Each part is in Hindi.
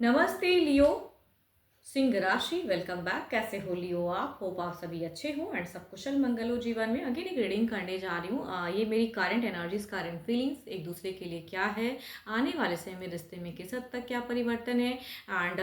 नमस्ते लियो। सिंह राशि, वेलकम बैक। कैसे हो लियो आप? होप आप सभी अच्छे हो एंड सब कुशल मंगल हो जीवन में। अगेन एक रीडिंग करने जा रही हूँ। ये मेरी करंट एनर्जीज, करंट फीलिंग्स एक दूसरे के लिए क्या है, आने वाले समय में रिश्ते में किस हद तक क्या परिवर्तन है, एंड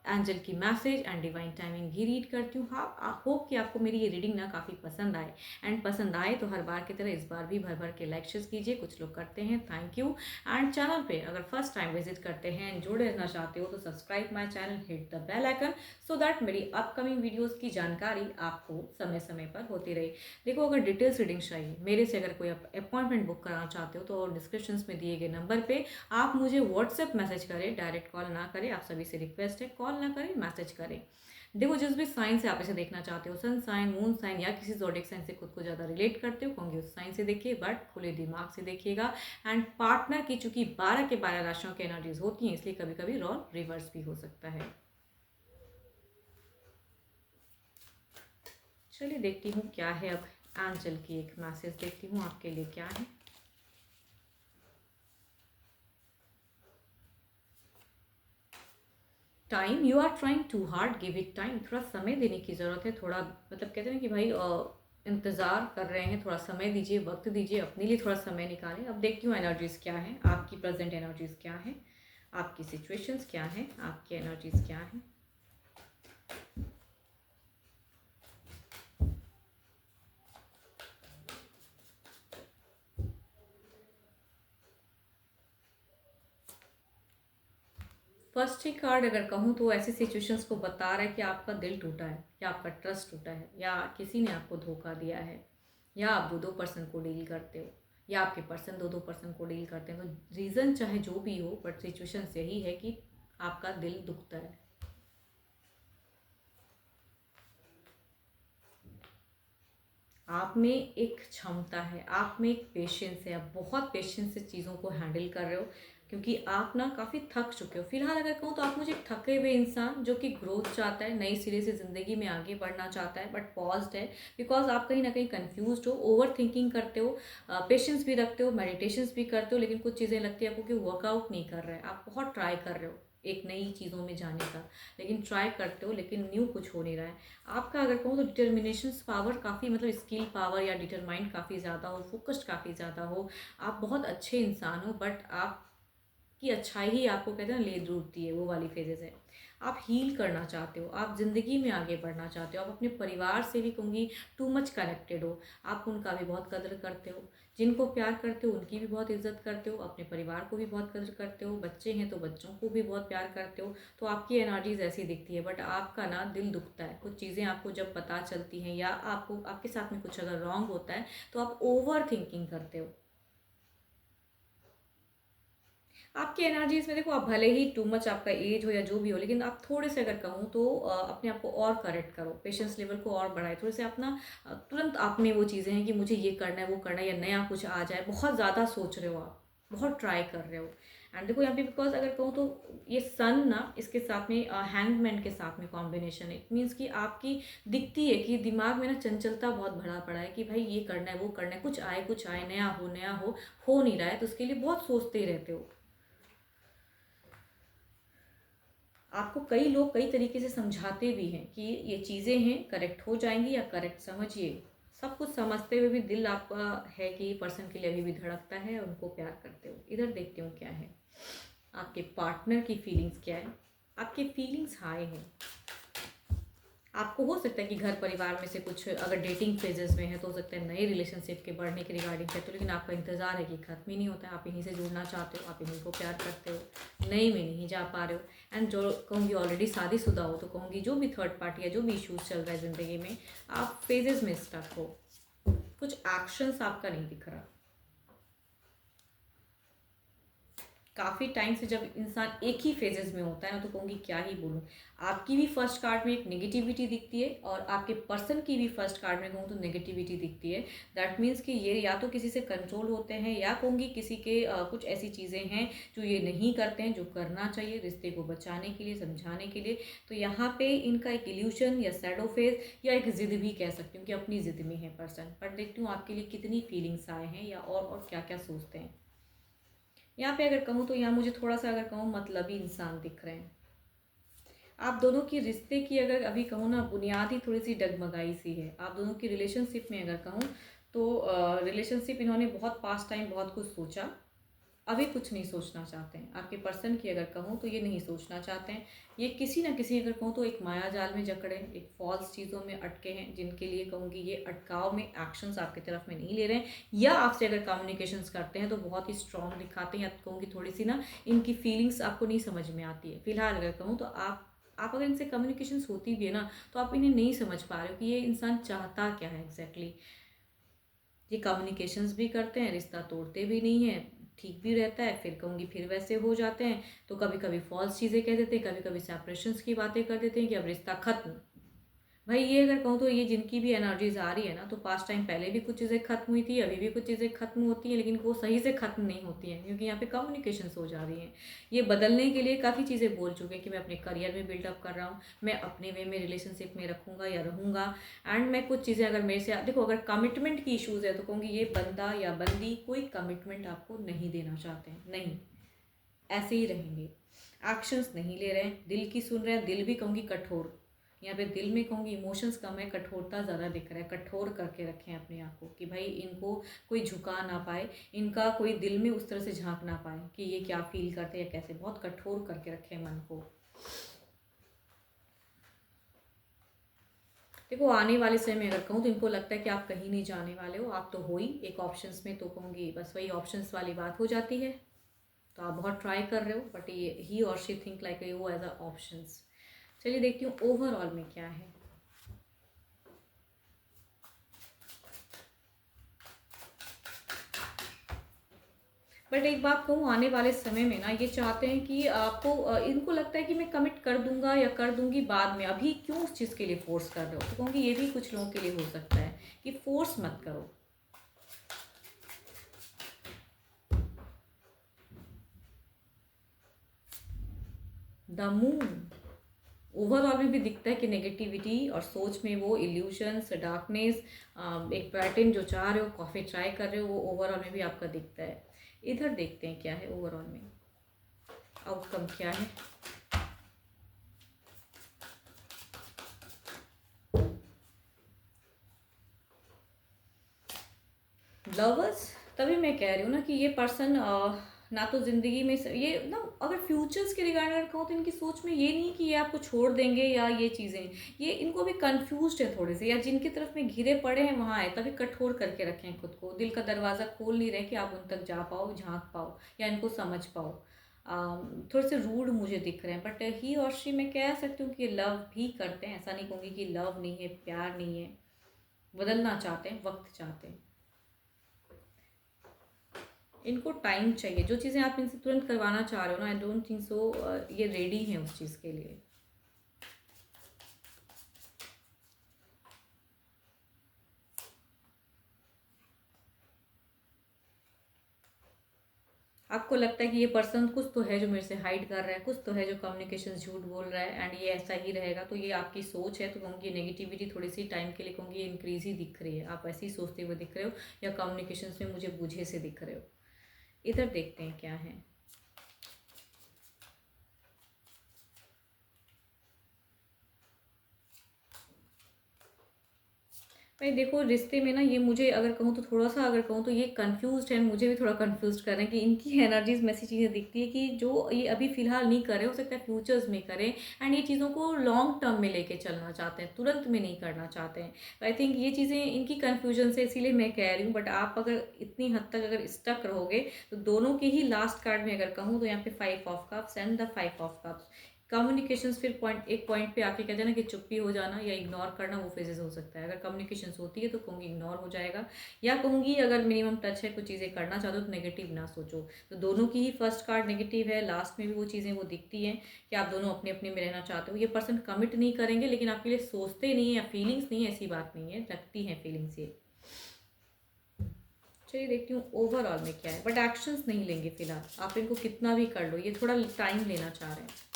एंजल की मैसेज एंड डिवाइन टाइमिंग भी रीड करती हूँ। हाँ, होप कि आपको मेरी ये रीडिंग ना काफ़ी पसंद आए, एंड पसंद आए तो हर बार की तरह इस बार भी भर भर के लाइक शेयर कीजिए। कुछ लोग करते हैं, थैंक यू। एंड चैनल पे अगर फर्स्ट टाइम विजिट करते हैं, जुड़े रहना चाहते हो तो subscribe my channel, hit the bell icon so that मेरी अपकमिंग वीडियोस की जानकारी आपको समय समय पर होती रहे। देखो, अगर डिटेल्स रीडिंग चाहिए मेरे से, अगर कोई अपॉइंटमेंट बुक कराना चाहते हो तो डिस्क्रिप्शन में दिए गए नंबर पे आप मुझे व्हाट्सएप मैसेज करें, डायरेक्ट कॉल ना करें। आप सभी से रिक्वेस्ट है, कॉल ना करें, मैसेज करें। देखो, जिस भी साइन से आप इसे देखना चाहते हो, सन साइन, मून साइन या किसी ज़ोडिएक साइन से खुद को ज़्यादा रिलेट करते हो, कहूँगी उस साइन से देखिए, बट खुले दिमाग से देखिएगा। एंड पार्टनर की चूंकि 12 के 12 राशियों की एनर्जीज होती हैं, इसलिए कभी कभी रोल रिवर्स भी हो सकता है। चलिए देखती हूँ क्या है। अब एंजल की एक मैसेज देखती हूँ आपके लिए क्या है। Time, you are trying too hard, give it time. थोड़ा समय देने की ज़रूरत है। थोड़ा मतलब कहते हैं ना कि भाई इंतज़ार कर रहे हैं, थोड़ा समय दीजिए, वक्त दीजिए, अपने लिए थोड़ा समय निकालें। अब देखती हूँ एनर्जीज क्या है, आपकी प्रेजेंट एनर्जीज क्या है, आपकी सिचुएशंस क्या है, आपकी एनर्जीज क्या है। फर्स्ट ही कार्ड अगर कहूँ तो ऐसी सिचुएशंस को बता रहा है कि आपका दिल टूटा है, या आपका ट्रस्ट टूटा है, या किसी ने आपको धोखा दिया है, या आप दो दो पर्सन को डील करते हो, या आपके पर्सन दो दो पर्सन को डील करते हैं। तो रीज़न चाहे जो भी हो, बट सिचुएशन यही है कि आपका दिल दुखता है। आप में एक क्षमता है, आप में एक पेशेंस है, आप बहुत पेशेंस से चीज़ों को हैंडल कर रहे हो, क्योंकि आप ना काफ़ी थक चुके हो। फिलहाल अगर कहूँ तो आप मुझे एक थके हुए इंसान जो कि ग्रोथ चाहता है, नई सिरे से ज़िंदगी में आगे बढ़ना चाहता है, बट पॉज्ड है बिकॉज आप कहीं ना कहीं कंफ्यूज हो, ओवर थिंकिंग करते हो, पेशेंस भी रखते हो, मेडिटेशंस भी करते हो, लेकिन कुछ चीज़ें लगती है आपको कि वर्कआउट नहीं कर रहा है। आप बहुत ट्राई कर रहे हो एक नई चीज़ों में जाने का, लेकिन ट्राई करते हो लेकिन न्यू कुछ हो नहीं रहा है। आपका अगर कहूँ तो डिटर्मिनेशन पावर काफ़ी, मतलब स्किल पावर या डिटरमाइंड काफ़ी ज़्यादा हो, फोकस्ड काफ़ी ज़्यादा हो। आप बहुत अच्छे इंसान हो, बट आपकी अच्छाई ही आपको कहते हैं ना ले डूबती है, वो वाली फेजेस है। आप हील करना चाहते हो, आप ज़िंदगी में आगे बढ़ना चाहते हो, आप अपने परिवार से भी कहूँगी टू मच कनेक्टेड हो। आप उनका भी बहुत कदर करते हो, जिनको प्यार करते हो उनकी भी बहुत इज्जत करते हो, अपने परिवार को भी बहुत कदर करते हो, बच्चे हैं तो बच्चों को भी बहुत प्यार करते हो। तो आपकी एनर्जीज ऐसी दिखती है, बट आपका ना दिल दुखता है। कुछ चीज़ें आपको जब पता चलती हैं, या आपको आपके साथ में कुछ अगर रॉन्ग होता है तो आप ओवर थिंकिंग करते हो। आपकी एनर्जीज में देखो, आप भले ही टू मच आपका एज हो या जो भी हो, लेकिन आप थोड़े से अगर कहूँ तो अपने आप को और करेक्ट करो, पेशेंस लेवल को और बढ़ाए थोड़े से अपना। तुरंत आप में वो चीज़ें हैं कि मुझे ये करना है, वो करना है, या नया कुछ आ जाए, बहुत ज़्यादा सोच रहे हो आप, बहुत ट्राई कर रहे हो। एंड देखो यहाँ पे बिकॉज अगर कहूँ तो ये सन ना, इसके साथ में हैंगमैन के साथ में कॉम्बिनेशन है। इट मीन्स कि आपकी दिखती है कि दिमाग में ना चंचलता बहुत भरा पड़ा है कि भाई ये करना है, वो करना है, कुछ आए, नया हो नहीं रहा है, तो उसके लिए बहुत सोचते ही रहते हो। आपको कई लोग कई तरीके से समझाते भी हैं कि ये चीज़ें हैं, करेक्ट हो जाएंगी, या करेक्ट समझिए। सब कुछ समझते हुए भी दिल आपका है कि पर्सन के लिए अभी भी धड़कता है, उनको प्यार करते हो। इधर देखते हो क्या है, आपके पार्टनर की फीलिंग्स क्या है। आपके फीलिंग्स हाई हैं। आपको हो सकता है कि घर परिवार में से कुछ अगर डेटिंग फेजेस में है तो हो सकता है नए रिलेशनशिप के बढ़ने के रिगार्डिंग कहते हो, लेकिन आपका इंतजार है कि खत्म ही नहीं होता है। आप यहीं से जुड़ना चाहते हो, आप यहीं को प्यार करते हो, नए में नहीं जा पा रहे हो। एंड जो कहूँगी ऑलरेडी शादीशुदा हो तो कहूँगी जो भी थर्ड पार्टी या जो भी इशूज़ चल रहा है ज़िंदगी में, आप फेजेस में स्टक हो, कुछ एक्शंस आपका नहीं दिख रहा। काफ़ी टाइम से जब इंसान एक ही फेजेस में होता है ना, तो कहूँगी क्या ही बोलूँ। आपकी भी फर्स्ट कार्ड में एक नेगेटिविटी दिखती है, और आपके पर्सन की भी फर्स्ट कार्ड में कहूँ तो नेगेटिविटी दिखती है। दैट मीन्स कि ये या तो किसी से कंट्रोल होते हैं, या कहूँगी किसी के कुछ ऐसी चीज़ें हैं जो ये नहीं करते हैं जो करना चाहिए रिश्ते को बचाने के लिए, समझाने के लिए। तो यहाँ पे इनका एक इल्यूशन या सैडो फेज या एक ज़िद भी कह सकती हूँ कि अपनी ज़िद में है पर्सन। बट देखती हूँ आपके लिए कितनी फीलिंग्स आए हैं, या और क्या क्या सोचते हैं। यहाँ पे अगर कहूँ तो यहाँ मुझे थोड़ा सा अगर कहूँ मतलबी इंसान दिख रहे हैं। आप दोनों की रिश्ते की अगर अभी कहूँ ना, बुनियाद ही थोड़ी सी डगमगाई सी है। आप दोनों की रिलेशनशिप में अगर कहूँ तो रिलेशनशिप इन्होंने बहुत पास्ट टाइम बहुत कुछ सोचा, अभी कुछ नहीं सोचना चाहते हैं। आपके पर्सन की अगर कहूँ तो ये नहीं सोचना चाहते हैं। ये किसी ना किसी अगर कहूँ तो एक माया जाल में जकड़े हैं, एक फॉल्स चीज़ों में अटके हैं, जिनके लिए कहूँगी ये अटकाव में एक्शंस आपकी तरफ में नहीं ले रहे हैं, या आपसे अगर कम्युनिकेशंस करते हैं तो बहुत ही स्ट्रॉन्ग दिखाते हैं, या कहूँगी थोड़ी सी ना इनकी फीलिंग्स आपको नहीं समझ में आती है। फिलहाल अगर कहूँ तो आप अगर इनसे कम्युनिकेशंस होती भी है ना, तो आप इन्हें नहीं समझ पा रहे हो कि ये इंसान चाहता क्या है एग्जैक्टली। ये कम्युनिकेशंस भी करते हैं, रिश्ता तोड़ते भी नहीं है, ठीक भी रहता है, फिर कहूँगी फिर वैसे हो जाते हैं। तो कभी कभी फॉल्स चीज़ें कह देते हैं, कभी कभी सेपरेशंस की बातें कर देते हैं कि अब रिश्ता खत्म। भाई ये अगर कहूँ तो ये जिनकी भी एनर्जीज आ रही है ना, तो पास्ट टाइम पहले भी कुछ चीज़ें खत्म हुई थी, अभी भी कुछ चीज़ें खत्म होती हैं, लेकिन वो सही से खत्म नहीं होती हैं, क्योंकि यहाँ पे कम्युनिकेशंस हो जा रही हैं। ये बदलने के लिए काफ़ी चीज़ें बोल चुके हैं कि मैं अपने करियर में बिल्डअप कर रहा हूँ, मैं अपने वे में रिलेशनशिप में रखूँगा या रहूँगा। एंड मैं कुछ चीज़ें अगर मेरे से देखो, अगर कमिटमेंट की इशूज़ है तो कहूँगी ये बंदा या बंदी कोई कमिटमेंट आपको नहीं देना चाहते हैं, नहीं, ऐसे ही रहेंगे। एक्शंस नहीं ले रहे हैं, दिल की सुन रहे हैं, दिल भी कहूँगी कठोर। यहाँ पे दिल में कहूँगी इमोशंस कम है, कठोरता ज़्यादा दिख रहा है। कठोर करके रखें अपने आप को कि भाई इनको कोई झुका ना पाए, इनका कोई दिल में उस तरह से झांक ना पाए कि ये क्या फील करते हैं या कैसे। बहुत कठोर करके रखें मन को। देखो आने वाले समय में अगर कहूँ तो इनको लगता है कि आप कहीं नहीं जाने वाले हो, आप तो हो ही एक ऑप्शंस में, तो कहूँगी बस वही ऑप्शंस वाली बात हो जाती है। तो आप बहुत ट्राई कर रहे हो, बट ये ही और she think like you as a options. चलिए देखती हूँ ओवरऑल में क्या है। बट एक बात कहूँ, आने वाले समय में ना ये चाहते हैं कि आपको इनको लगता है कि मैं कमिट कर दूंगा या कर दूंगी बाद में, अभी क्यों उस चीज़ के लिए फोर्स कर रहे हो। तो कहूँगी ये भी कुछ लोगों के लिए हो सकता है कि फोर्स मत करो। द मून ओवरऑल में भी दिखता है कि नेगेटिविटी और सोच में वो इल्यूशंस, डार्कनेस, एक पैटर्न जो चाह रहे हो, कॉफ़ी ट्राई कर रहे हो, वो ओवरऑल में भी आपका दिखता है। इधर देखते हैं क्या है ओवरऑल में, आउटकम क्या है। लवर्स, तभी मैं कह रही हूँ ना कि ये पर्सन ना तो ज़िंदगी में ये ना, अगर फ्यूचर्स के रिगार्डिंग अगर कहूँ तो इनकी सोच में ये नहीं कि ये आपको छोड़ देंगे या ये चीज़ें, ये इनको भी कंफ्यूज्ड है थोड़े से, या जिनकी तरफ में घिरे पड़े हैं वहाँ है, तभी कठोर करके रखे हैं खुद को, दिल का दरवाज़ा खोल नहीं रहे कि आप उन तक जा पाओ, झांक पाओ या इनको समझ पाओ। थोड़े से रूड मुझे दिख रहे हैं, बट ही और शी मैं कह सकती हूँ कि लव भी करते हैं, ऐसा नहीं कहूँगी कि लव नहीं है, प्यार नहीं है, बदलना चाहते हैं, वक्त चाहते हैं। इनको टाइम चाहिए, जो चीज़ें आप इनसे तुरंत करवाना चाह रहे हो ना, आई डोंट थिंक सो ये रेडी हैं उस चीज़ के लिए। आपको लगता है कि ये पर्सन कुछ तो है जो मेरे से हाइड कर रहा है, कुछ तो है जो कम्युनिकेशन झूठ बोल रहा है, एंड ये ऐसा ही रहेगा। तो ये आपकी सोच है, तो कहूँगी नेगेटिविटी थोड़ी सी टाइम के लिए कहूँगी इंक्रीज ही दिख रही है, आप ऐसे ही सोचते हुए दिख रहे हो, या कम्युनिकेशन में मुझे बूझे से दिख रहे हो। इधर देखते हैं क्या है। भाई देखो रिश्ते में ना, ये मुझे अगर कहूँ तो थोड़ा सा, अगर कहूँ तो ये कंफ्यूज्ड है, मुझे भी थोड़ा कंफ्यूज कर रहे हैं कि इनकी एनर्जीज में ऐसी चीज़ें दिखती है कि जो ये अभी फिलहाल नहीं करे, हो सकता है फ्यूचर्स में करें, एंड ये चीज़ों को लॉन्ग टर्म में लेके चलना चाहते हैं, तुरंत में नहीं करना चाहते हैं। तो आई थिंक ये चीज़ें इनकी कन्फ्यूजन से, इसीलिए मैं कह रही हूँ। बट आप अगर इतनी हद तक अगर स्टक रहोगे, तो दोनों के ही लास्ट कार्ड में अगर कहूँ तो यहाँ पे 5 of cups and the 5 of cups. Communications फिर एक पॉइंट पे आके कहते हैं ना कि चुप्पी हो जाना या इग्नोर करना, वो फेजेस हो सकता है। अगर कम्युनिकेशंस होती है तो कहूँगी इग्नोर हो जाएगा, या कहूँगी अगर मिनिमम टच है, कुछ चीज़ें करना चाहते हो तो नेगेटिव ना सोचो। तो दोनों की ही फर्स्ट कार्ड नेगेटिव है, लास्ट में भी वो चीज़ें वो दिखती हैं कि आप दोनों अपने अपने में रहना चाहते हो। ये पर्सन कमिट नहीं करेंगे, लेकिन आपके लिए सोचते नहीं है, या फीलिंग्स नहीं है, ऐसी बात नहीं है, रखती हैं फीलिंग्स ये। चलिए देखती हूँ ओवरऑल में क्या है, बट एक्शंस नहीं लेंगे फिलहाल। आप इनको कितना भी कर लो, ये थोड़ा टाइम लेना चाह रहे हैं।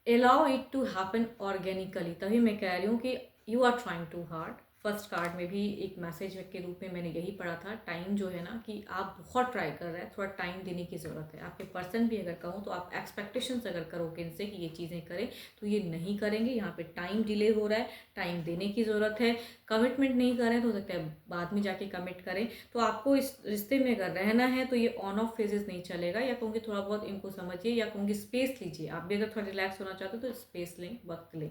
Allow it to happen organically, तभी मैं कह रही हूँ कि you are trying too hard, first card में भी एक मैसेज के रूप में मैंने यही पढ़ा था। टाइम जो है ना कि आप बहुत ट्राई कर रहे हैं, थोड़ा टाइम देने की ज़रूरत है। आपके पर्सन भी अगर कहूँ तो आप एक्सपेक्टेशंस अगर करोगे इनसे कि ये चीज़ें करें तो ये नहीं करेंगे। यहाँ पे टाइम डिले हो रहा है, टाइम देने की ज़रूरत है। कमिटमेंट नहीं कर रहे हैं तो हो सकता है बाद में जाके कमिट करें। तो आपको इस रिश्ते में अगर रहना है तो ये ऑन ऑफ फेजेस नहीं चलेगा, या कहूँगी थोड़ा बहुत इनको समझिए, या कहूँगी स्पेस लीजिए। आप भी अगर थोड़ा रिलैक्स होना चाहते हो तो स्पेस लें, वक्त लें,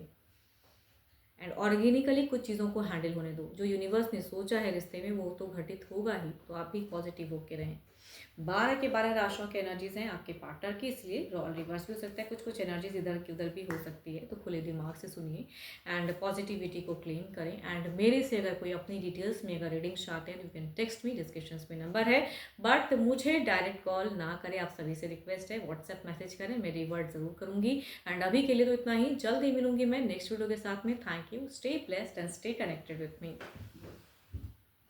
एंड ऑर्गेनिकली कुछ चीज़ों को हैंडल होने दो। जो यूनिवर्स ने सोचा है रिश्ते में वो तो घटित होगा ही, तो आप भी पॉजिटिव होके रहें। 12 के 12 राशियों के एनर्जीज हैं आपके पार्टनर की, इसलिए रोल रिवर्स भी हो सकता है, कुछ कुछ एनर्जीज इधर की उधर भी हो सकती है। तो खुले दिमाग से सुनिए एंड पॉजिटिविटी को क्लेम करें। एंड मेरे से अगर कोई अपनी डिटेल्स में अगर रीडिंग चाहते हैं तो you can text me, description में नंबर है, बट मुझे डायरेक्ट कॉल ना करें। आप सभी से रिक्वेस्ट है, व्हाट्सएप मैसेज करें, मैं रिवर्ट ज़रूर करूँगी। एंड अभी के लिए तो इतना ही, जल्द ही मिलूंगी मैं नेक्स्ट वीडियो के साथ में। Thank you, stay blessed and stay connected with me.